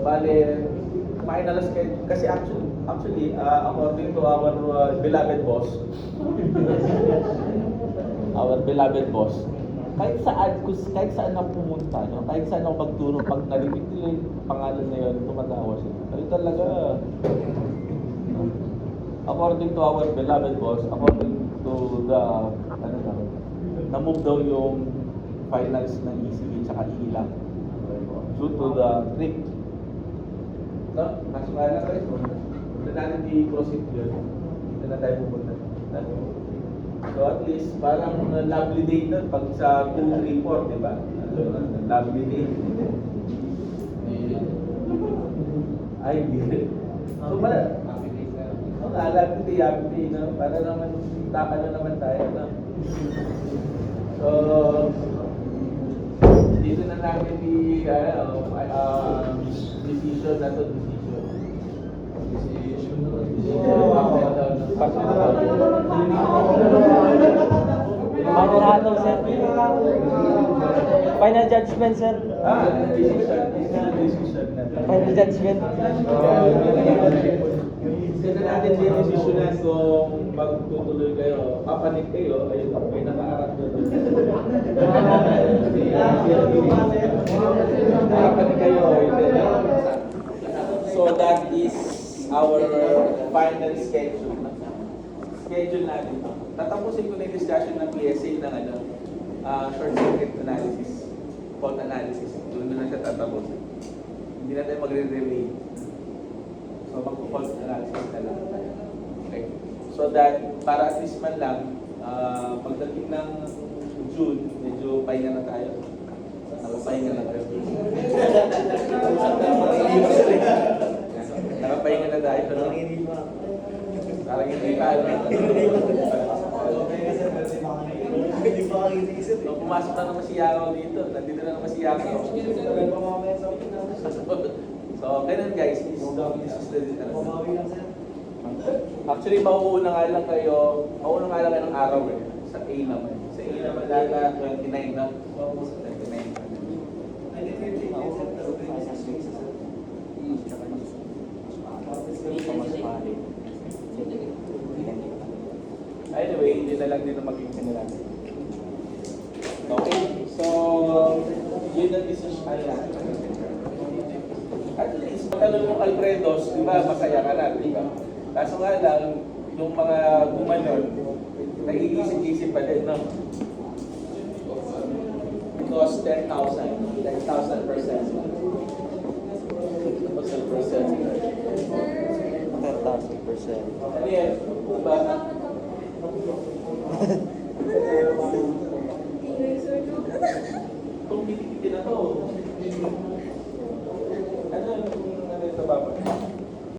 bale, finals kasi actually, according to our beloved boss, kahit saan ako pumunta, no? Kahit saan ako magturo, pag narinig nila yung pangalan na yun, tumatawa sila. Ay talaga, according to our beloved boss, according to the, na-move daw yung finals ng ECE tsaka ilang due to the trip. So, kaso nga lang guys, huwag na natin i-proceed yun. Dito na tayo pupunta. So at least, parang lovely day nun pag sa 2, 3, 4, di ba? Lovely day. Ay, hindi. So, lovely day, no? Para naman, ano naman tayo, no? So, dito na namin decision na to, decision. Final hatol, sir. Final judgment, sir. Decision na. Final judgment. Dito natin decisionan kung magtutuloy kayo, papanik kayo, ayun, may nakaarap doon. Papanik kayo, hindi. So that is our final schedule. Schedule natin. Tatapusin ko na yung discussion ng PSA ng short circuit analysis, fault analysis. Doon na siya tatapusin. Hindi na tayo magre-relay. So mag-fault analysis na lang. Okay. So that, para at least man lang, pagdating ng June, medyo pahinga na tayo. Nakapahinga na tayo. Nakapahinga na tayo. Parang hindi pa alam. So, pumasok na naman si Yakaw dito. Nandito na naman si Yakaw. So, ganun guys. This is the actually, mauuna nga lang kayo ng araw eh. Sa A naman. Sa A naman data 29 na. 29. Anyway, hindi na lang din ang maging kanila. Okay, so yun ang decision natin. At least, pagkalun mong Alfredos, di ba, masaya ka na, di ba? Kaso nga lang, yung mga gumanon, nag-iisip-isip pa din, no? Because 10,000%. 10,000%. 10,000%. Ano yan? Diba? Kung pinipiti na to, ano yung sa baba?